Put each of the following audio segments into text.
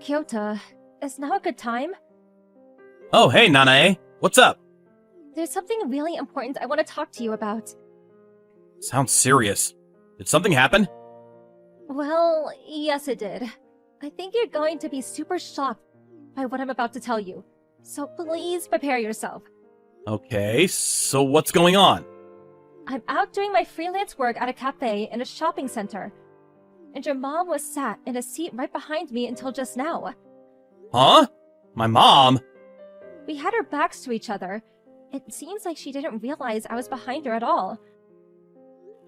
Kyoto, is now a good time? Oh, hey, Nanae. What's up? There's something really important I want to talk to you about. Sounds serious. Did something happen? Well, yes it did. I think you're going to be super shocked by what I'm about to tell you. So please prepare yourself. Okay, so what's going on? I'm out doing my freelance work at a cafe in a shopping center. And your mom was sat in a seat right behind me until just now. Huh? My mom? We had our backs to each other. It seems like she didn't realize I was behind her at all.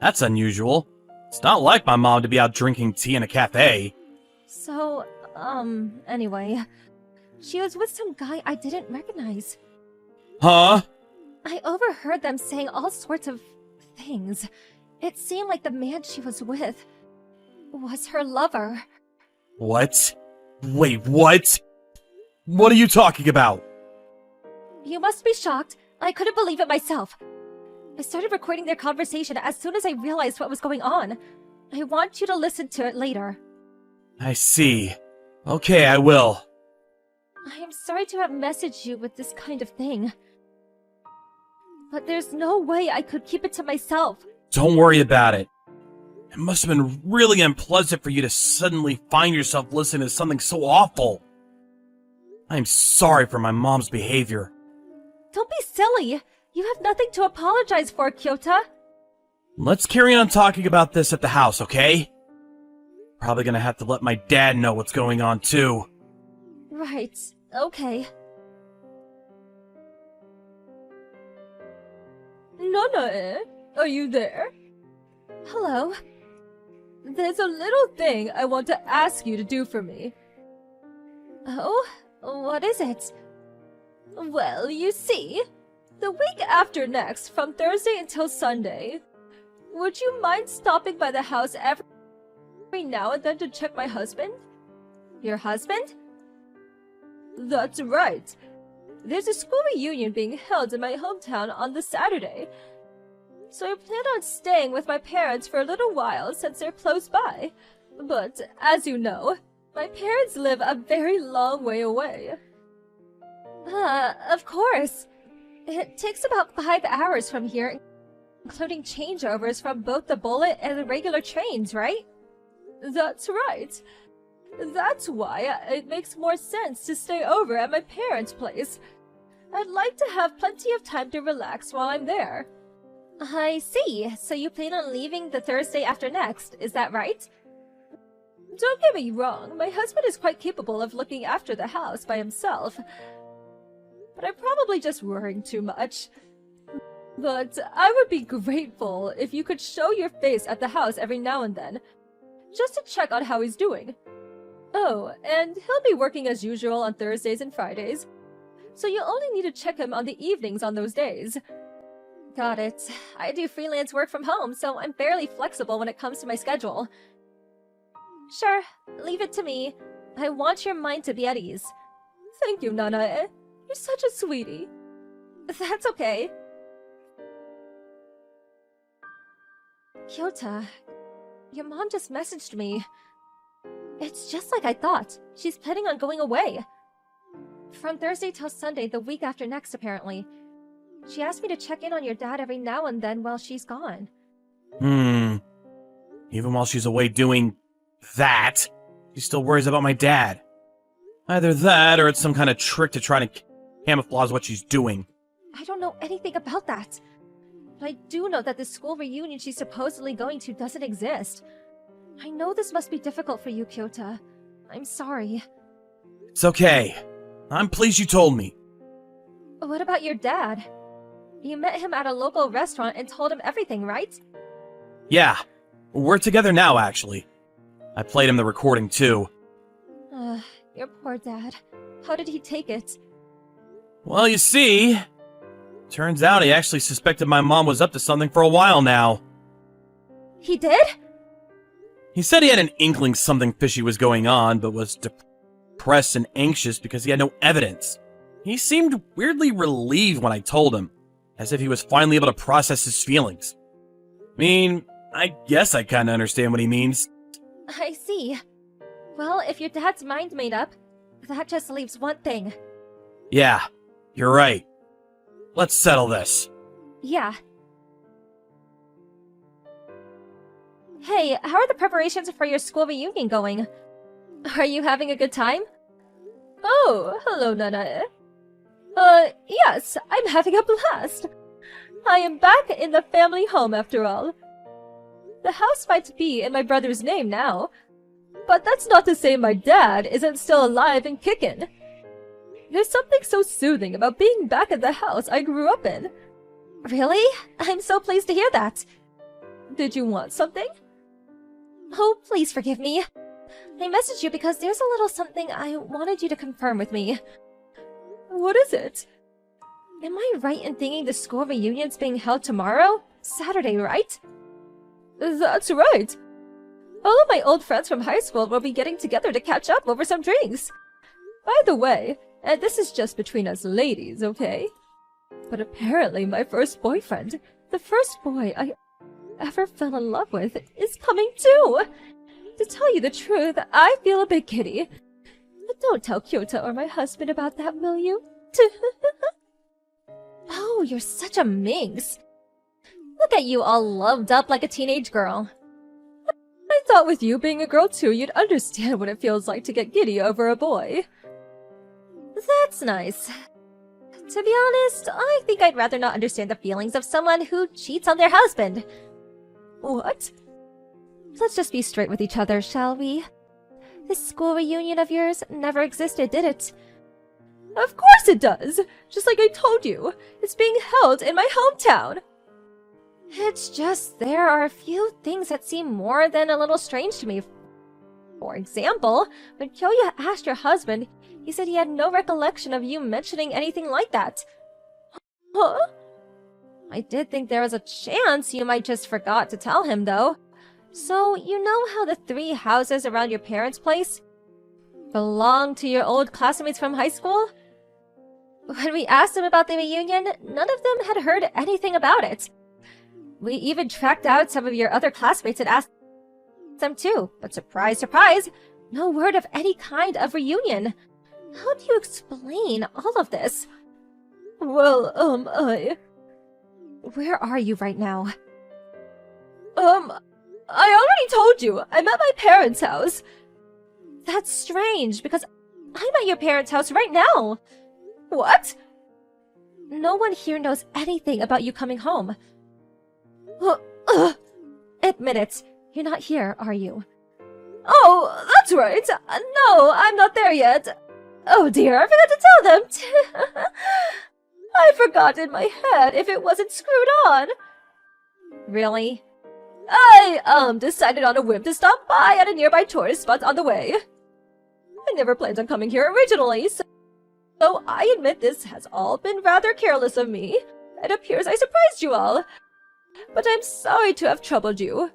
That's unusual. It's not like my mom to be out drinking tea in a cafe. So, anyway. She was with some guy I didn't recognize. Huh? I overheard them saying all sorts of things. It seemed like the man she was with was her lover. What? Wait, what? What are you talking about? You must be shocked. I couldn't believe it myself. I started recording their conversation as soon as I realized what was going on. I want you to listen to it later. I see. Okay, I will. I am sorry to have messaged you with this kind of thing. But there's no way I could keep it to myself. Don't worry about it. It must have been really unpleasant for you to suddenly find yourself listening to something so awful. I'm sorry for my mom's behavior. Don't be silly. You have nothing to apologize for, Kyota. Let's carry on talking about this at the house, okay? Probably gonna have to let my dad know what's going on, too. Right. Okay. Nanae, are you there? Hello. There's a little thing I want to ask you to do for me. Oh? What is it? Well, you see, the week after next, from Thursday until Sunday, would you mind stopping by the house every now and then to check my husband? Your husband? That's right. There's a school reunion being held in my hometown on the Saturday. So I plan on staying with my parents for a little while since they're close by. But, as you know, my parents live a very long way away. Of course. It takes about 5 hours from here, including changeovers from both the bullet and the regular trains, right? That's right. That's why it makes more sense to stay over at my parents' place. I'd like to have plenty of time to relax while I'm there. I see. So you plan on leaving the Thursday after next, is that right? Don't get me wrong, my husband is quite capable of looking after the house by himself. But I'm probably just worrying too much. But I would be grateful if you could show your face at the house every now and then, just to check on how he's doing. Oh, and he'll be working as usual on Thursdays and Fridays, so you only need to check him on the evenings on those days. Got it. I do freelance work from home, so I'm fairly flexible when it comes to my schedule. Sure, leave it to me. I want your mind to be at ease. Thank you, Nanae. You're such a sweetie. That's okay. Kyota, your mom just messaged me. It's just like I thought. She's planning on going away. From Thursday till Sunday, the week after next, apparently. She asked me to check in on your dad every now and then while she's gone. Even while she's away doing that, she still worries about my dad. Either that, or it's some kind of trick to try to camouflage what she's doing. I don't know anything about that. But I do know that the school reunion she's supposedly going to doesn't exist. I know this must be difficult for you, Kyota. I'm sorry. It's okay. I'm pleased you told me. What about your dad? You met him at a local restaurant and told him everything, right? Yeah, we're together now, actually. I played him the recording, too. Your poor dad. How did he take it? Well, you see, turns out he actually suspected my mom was up to something for a while now. He did? He said he had an inkling something fishy was going on, but was depressed and anxious because he had no evidence. He seemed weirdly relieved when I told him, as if he was finally able to process his feelings. I mean, I guess I kinda understand what he means. I see. Well, if your dad's mind made up, that just leaves one thing. Yeah, you're right. Let's settle this. Yeah. Hey, how are the preparations for your school reunion going? Are you having a good time? Oh, hello, Nanae. Yes, I'm having a blast. I am back in the family home after all. The house might be in my brother's name now, but that's not to say my dad isn't still alive and kicking. There's something so soothing about being back at the house I grew up in. Really? I'm so pleased to hear that. Did you want something? Oh, please forgive me. I messaged you because there's a little something I wanted you to confirm with me. What is it? Am I right in thinking the school reunion's being held tomorrow? Saturday, right? That's right. All of my old friends from high school will be getting together to catch up over some drinks. By the way, and this is just between us ladies, okay? But apparently my first boyfriend, the first boy I ever fell in love with, is coming too! To tell you the truth, I feel a bit giddy. But don't tell Kyoto or my husband about that, will you? Oh, you're such a minx. Look at you all loved up like a teenage girl. I thought with you being a girl too, you'd understand what it feels like to get giddy over a boy. That's nice. To be honest, I think I'd rather not understand the feelings of someone who cheats on their husband. What? Let's just be straight with each other, shall we? This school reunion of yours never existed, did it? Of course it does! Just like I told you, it's being held in my hometown! It's just there are a few things that seem more than a little strange to me. For example, when Kyoya asked your husband, he said he had no recollection of you mentioning anything like that. Huh? I did think there was a chance you might just forgot to tell him, though. So, you know how the 3 houses around your parents' place belong to your old classmates from high school? When we asked them about the reunion, none of them had heard anything about it. We even tracked out some of your other classmates and asked them too, but surprise, surprise, no word of any kind of reunion. How do you explain all of this? Well, Where are you right now? I already told you, I'm at my parents' house. That's strange, because I'm at your parents' house right now. What? No one here knows anything about you coming home. Admit it, you're not here, are you? Oh, that's right. No, I'm not there yet. Oh dear, I forgot to tell them. I forgot in my head if it wasn't screwed on. Really? I, decided on a whim to stop by at a nearby tourist spot on the way. I never planned on coming here originally, so I admit this has all been rather careless of me. It appears I surprised you all. But I'm sorry to have troubled you.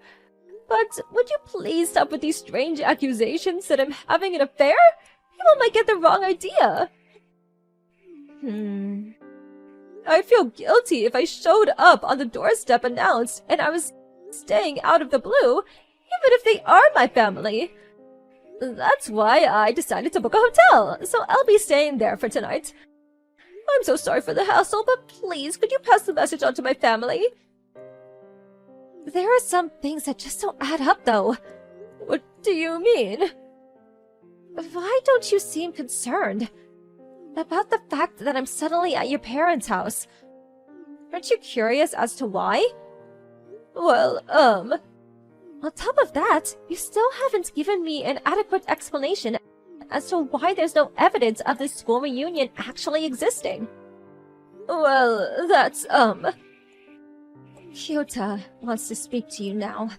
But would you please stop with these strange accusations that I'm having an affair? People might get the wrong idea. I'd feel guilty if I showed up on the doorstep announced and I was staying out of the blue, even if they are my family. That's why I decided to book a hotel, so I'll be staying there for tonight. I'm so sorry for the hassle, but please, could you pass the message on to my family? There are some things that just don't add up, though. What do you mean? Why don't you seem concerned about the fact that I'm suddenly at your parents' house? Aren't you curious as to why? Well, On top of that, you still haven't given me an adequate explanation as to why there's no evidence of this school reunion actually existing. Well, that's, Kyota wants to speak to you now.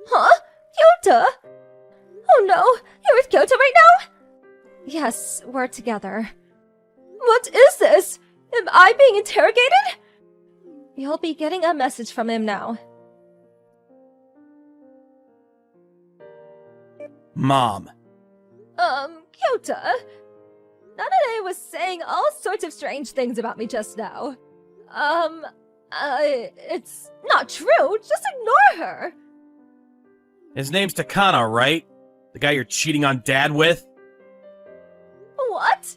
Huh? Kyota? Oh no, you're with Kyota right now? Yes, we're together. What is this? Am I being interrogated? You'll be getting a message from him now. Mom. Kyota. Nanane was saying all sorts of strange things about me just now. It's not true. Just ignore her. His name's Takano, right? The guy you're cheating on Dad with? What?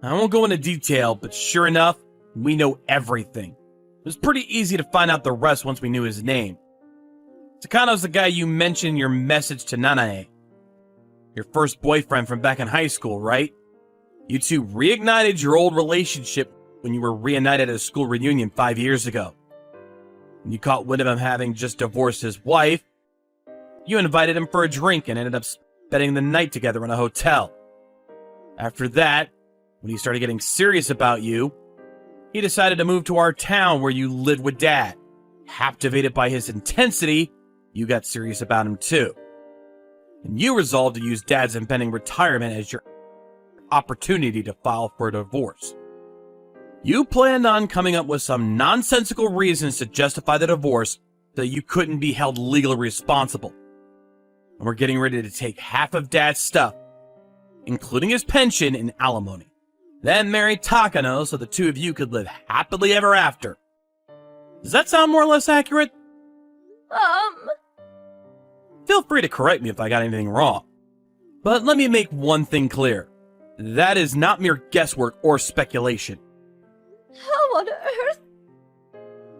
I won't go into detail, but sure enough, we know everything. It was pretty easy to find out the rest once we knew his name. Takano's the guy you mentioned in your message to Nanae. Your first boyfriend from back in high school, right? You two reignited your old relationship when you were reunited at a school reunion 5 years ago. When you caught wind of him having just divorced his wife, you invited him for a drink and ended up spending the night together in a hotel. After that, when he started getting serious about you, he decided to move to our town where you lived with Dad. Captivated by his intensity, you got serious about him too. And you resolved to use Dad's impending retirement as your opportunity to file for a divorce. You planned on coming up with some nonsensical reasons to justify the divorce so you couldn't be held legally responsible. And we're getting ready to take half of Dad's stuff, including his pension and alimony. Then marry Takano so the two of you could live happily ever after. Does that sound more or less accurate? Feel free to correct me if I got anything wrong. But let me make one thing clear. That is not mere guesswork or speculation. How on earth?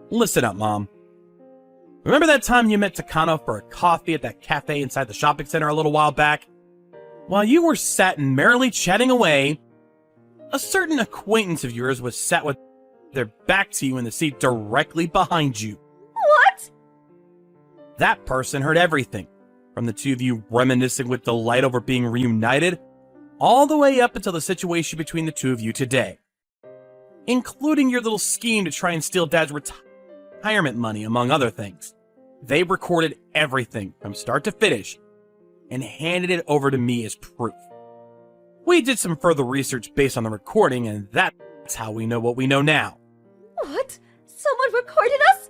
Listen up, Mom. Remember that time you met Takano for a coffee at that cafe inside the shopping center a little while back? While you were sat and merrily chatting away, a certain acquaintance of yours was sat with their back to you in the seat directly behind you. What? That person heard everything, from the two of you reminiscing with delight over being reunited, all the way up until the situation between the two of you today. Including your little scheme to try and steal Dad's retirement money, among other things. They recorded everything from start to finish and handed it over to me as proof. We did some further research based on the recording, and that's how we know what we know now. What? Someone recorded us?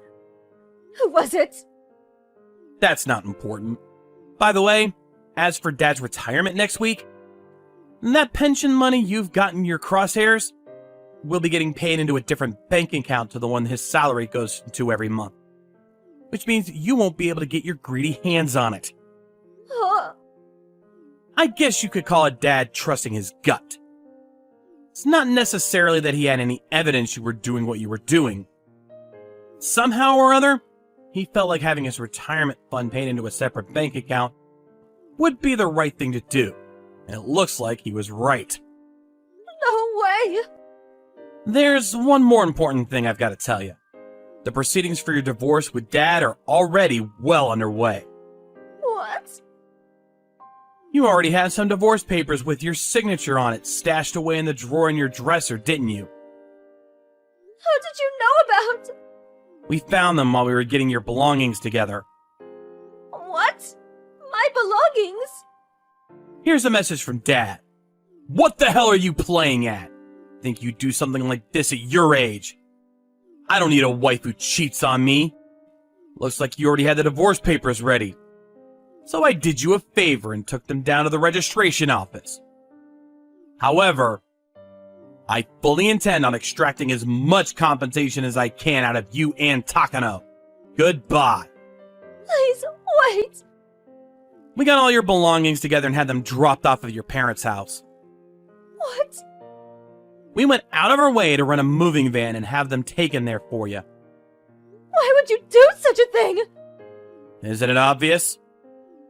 Who was it? That's not important. By the way, as for Dad's retirement next week, that pension money you've got in your crosshairs will be getting paid into a different bank account to the one his salary goes to every month. Which means you won't be able to get your greedy hands on it. I guess you could call it Dad trusting his gut. It's not necessarily that he had any evidence you were doing what you were doing. Somehow or other, he felt like having his retirement fund paid into a separate bank account would be the right thing to do. And it looks like he was right. No way! There's one more important thing I've got to tell you. The proceedings for your divorce with Dad are already well underway. What? You already had some divorce papers with your signature on it stashed away in the drawer in your dresser, didn't you? How did you know about... We found them while we were getting your belongings together. What? My belongings? Here's a message from Dad. What the hell are you playing at? Think you'd do something like this at your age? I don't need a wife who cheats on me. Looks like you already had the divorce papers ready. So I did you a favor and took them down to the registration office. However, I fully intend on extracting as much compensation as I can out of you and Takano. Goodbye. Please, wait. We got all your belongings together and had them dropped off at your parents' house. What? We went out of our way to rent a moving van and have them taken there for you. Why would you do such a thing? Isn't it obvious?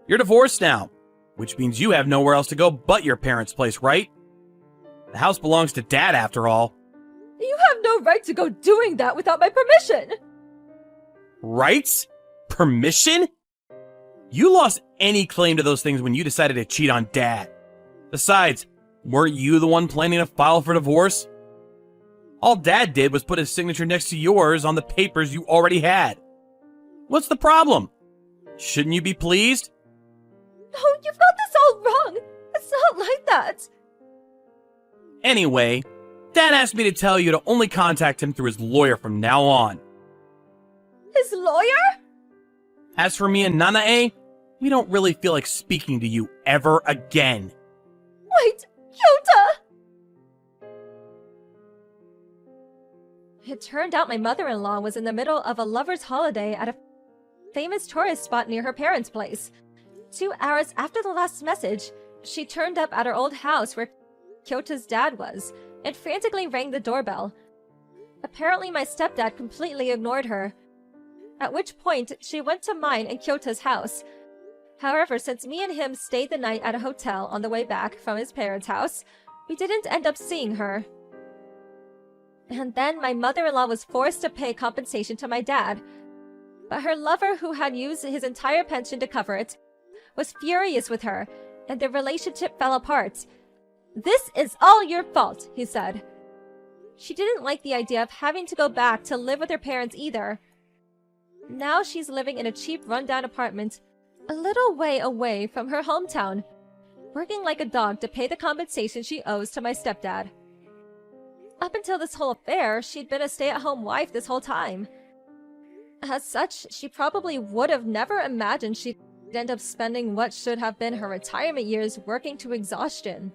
You're divorced now, which means you have nowhere else to go but your parents' place, right? The house belongs to Dad, after all. You have no right to go doing that without my permission. Rights? Permission? You lost any claim to those things when you decided to cheat on Dad. Besides, weren't you the one planning to file for divorce? All Dad did was put his signature next to yours on the papers you already had. What's the problem? Shouldn't you be pleased? No, you've got this all wrong. It's not like that. Anyway, Dad asked me to tell you to only contact him through his lawyer from now on. His lawyer? As for me and Nanae, we don't really feel like speaking to you ever again. Wait, Kyota! It turned out my mother-in-law was in the middle of a lover's holiday at a famous tourist spot near her parents' place. 2 hours after the last message, she turned up at her old house where Kyota's dad was and frantically rang the doorbell. Apparently, my stepdad completely ignored her, at which point she went to mine and Kyota's house. However, since me and him stayed the night at a hotel on the way back from his parents' house, we didn't end up seeing her. And then my mother-in-law was forced to pay compensation to my dad. But her lover, who had used his entire pension to cover it, was furious with her, and their relationship fell apart. "This is all your fault," he said. She didn't like the idea of having to go back to live with her parents either. Now she's living in a cheap rundown apartment a little way away from her hometown, working like a dog to pay the compensation she owes to my stepdad. Up until this whole affair, she'd been a stay-at-home wife this whole time. As such, she probably would have never imagined she'd end up spending what should have been her retirement years working to exhaustion.